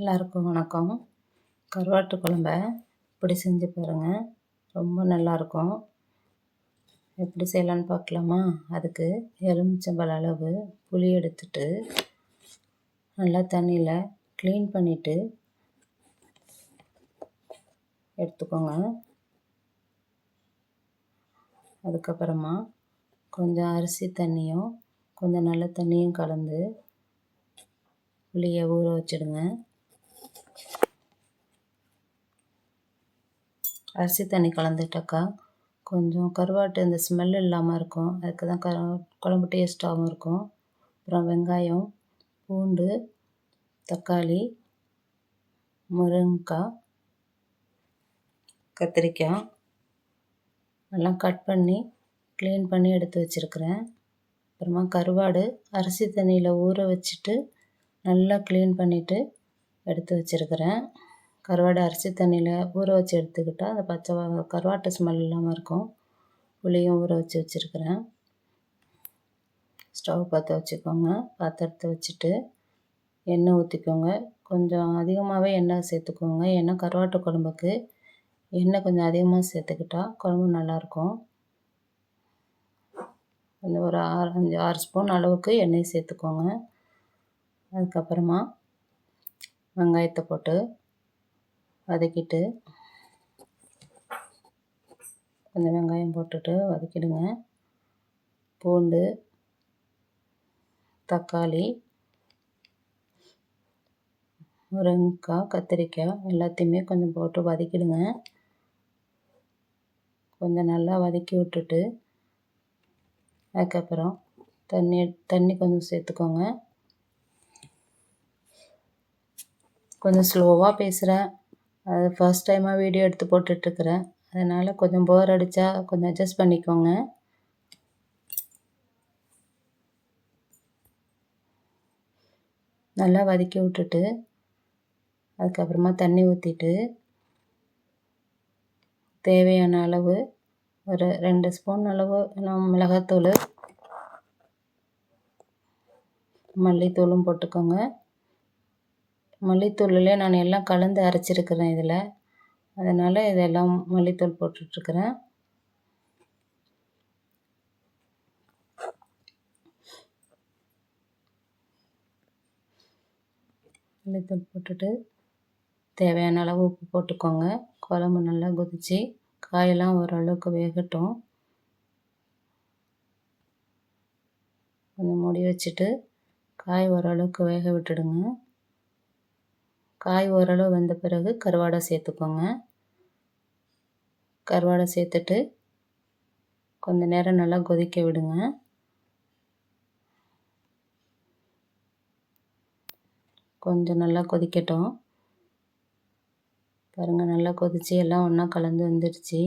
எல்லாருக்கும் வணக்கம். கருவாட்டு குழம்ப இப்படி செஞ்சு பாருங்கள், ரொம்ப நல்லாயிருக்கும். எப்படி செய்யலான்னு பார்க்கலாமா? அதுக்கு எலுமிச்சம்பழ அளவு புளி எடுத்துட்டு நல்லா தண்ணியில் க்ளீன் பண்ணிவிட்டு எடுத்துக்கோங்க. அதுக்கப்புறமா கொஞ்சம் அரிசி தண்ணியும் கொஞ்சம் நல்ல தண்ணியும் கலந்து புளியை ஊற வச்சிடுங்க. அரிசி தண்ணி கலந்துட்டாக்கா கொஞ்சம் கருவாட்டு இந்த ஸ்மெல் இல்லாமல் இருக்கும். அதுக்கு தான் குழம்பு டேஸ்ட்டாகவும் இருக்கும். அப்புறம் வெங்காயம், பூண்டு, தக்காளி, முருங்கைக்காய், கத்திரிக்காய் எல்லாம் கட் பண்ணி க்ளீன் பண்ணி எடுத்து வச்சுருக்கிறேன். அப்புறமா கருவாடு அரிசி தண்ணியில் ஊற வச்சுட்டு நல்லா க்ளீன் பண்ணிவிட்டு எடுத்து வச்சுருக்கிறேன். கருவாடு அரிசி தண்ணியில் ஊற வச்சு எடுத்துக்கிட்டால் அந்த கருவாட்டு ஸ்மெல் இல்லாமல் இருக்கும். புளியும் ஊற வச்சு வச்சுருக்கிறேன். ஸ்டவ் பற்ற வச்சுக்கோங்க. பாத்திரத்தை வச்சுட்டு எண்ணெய் ஊற்றிக்கோங்க. கொஞ்சம் அதிகமாகவே எண்ணெய் சேர்த்துக்கோங்க. ஏன்னா கருவாட்டு குழம்புக்கு எண்ணெய் கொஞ்சம் அதிகமாக சேர்த்துக்கிட்டா குழம்பு நல்லாயிருக்கும். அந்த ஒரு 5-6 ஸ்பூன் அளவுக்கு எண்ணெய் சேர்த்துக்கோங்க. அதுக்கப்புறமா வெங்காயத்தை போட்டு வதக்கிட்டு கொஞ்சம் வெங்காயம் போட்டுட்டு வதக்கிடுங்க. பூண்டு, தக்காளி, முருங்கைக்காய், கத்திரிக்காய் எல்லாத்தையுமே கொஞ்சம் போட்டு வதக்கிடுங்க. கொஞ்சம் நல்லா வதக்கி விட்டுட்டு அதுக்கப்புறம் தண்ணி கொஞ்சம் சேர்த்துக்கோங்க. கொஞ்சம் ஸ்லோவாக பேசுகிறேன். அது ஃபர்ஸ்ட் டைமாக வீடியோ எடுத்து போட்டுட்ருக்கிறேன். அதனால் கொஞ்சம் போர் அடித்தா கொஞ்சம் அட்ஜஸ்ட் பண்ணிக்கோங்க. நல்லா வதக்கி விட்டுட்டு அதுக்கப்புறமா தண்ணி ஊற்றிட்டு தேவையான அளவு ஒரு 2 ஸ்பூன் அளவு மிளகாத்தூள், மல்லித்தூளும் போட்டுக்கோங்க. மல்லித்தூள்லேயே நான் எல்லாம் கலந்து அரைச்சிருக்கிறேன் இதில். அதனால் இதெல்லாம் மல்லித்தூள் போட்டுட்ருக்கிறேன். மல்லித்தூள் போட்டுட்டு தேவையான அளவு உப்பு போட்டுக்கோங்க. குழம்பு நல்லா கொதித்து காயெல்லாம் ஓரளவுக்கு வேகட்டும். கொஞ்சம் மூடி வச்சுட்டு காய் ஓரளவுக்கு வேக விட்டுடுங்க. காய் ஓரளவு வெந்த பிறகு கருவாடை சேர்த்துக்கோங்க. கருவாடை சேர்த்துட்டு கொஞ்சம் நேரம் நல்லா கொதிக்க விடுங்க. கொஞ்சம் நல்லா கொதிக்கட்டும். பாருங்கள், நல்லா கொதித்து எல்லாம் ஒன்றா கலந்து வந்துடுச்சு.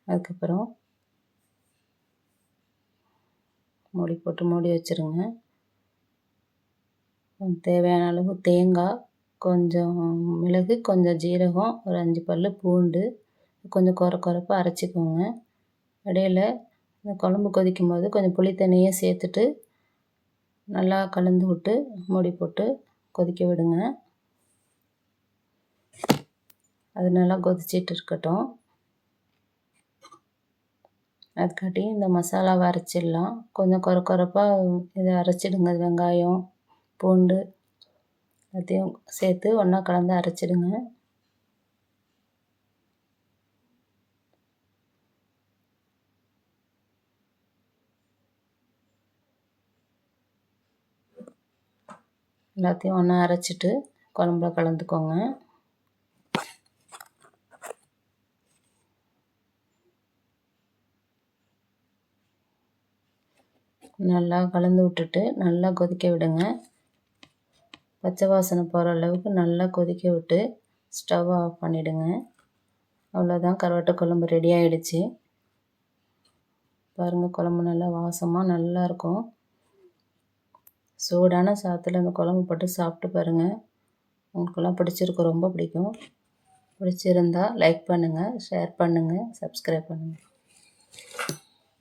அதுக்கப்புறம் மூடி போட்டு மூடி வச்சுருங்க. தேவையான அளவு தேங்காய், கொஞ்சம் மிளகு, கொஞ்சம் ஜீரகம், ஒரு 5 பல் பூண்டு கொஞ்சம் குறைப்பாக அரைச்சிக்கோங்க. இடையில இந்த குழம்பு கொதிக்கும் போது கொஞ்சம் புளி தண்ணியை சேர்த்துட்டு நல்லா கலந்து விட்டு மூடி போட்டு கொதிக்க விடுங்க. அது நல்லா கொதிச்சிட்டு இருக்கட்டும். அதுக்காட்டி இந்த மசாலாவை அரைச்சிடலாம். கொஞ்சம் குறைப்பாக இதை அரைச்சிடுங்க. வெங்காயம், பூண்டு எல்லாத்தையும் சேர்த்து ஒன்றா கலந்து அரைச்சிடுங்க. எல்லாத்தையும் ஒன்றா அரைச்சிட்டு குழம்புல கலந்துக்கோங்க. நல்லா கலந்து விட்டுட்டு நல்லா கொதிக்க விடுங்க. பச்சை வாசனை போகிற அளவுக்கு நல்லா கொதிக்க விட்டு ஸ்டவ் ஆஃப் பண்ணிவிடுங்க. அவ்வளோதான், கருவாட்டு குழம்பு ரெடி ஆகிடுச்சு. பாருங்கள், குழம்பு நல்லா வாசமாக நல்லாயிருக்கும். சூடான சாதத்தில் அந்த குழம்பு போட்டு சாப்பிட்டு பாருங்கள். உங்களுக்கெல்லாம் பிடிச்சிருக்கும், ரொம்ப பிடிக்கும். பிடிச்சிருந்தா லைக் பண்ணுங்கள், ஷேர் பண்ணுங்கள், சப்ஸ்கிரைப் பண்ணுங்கள்.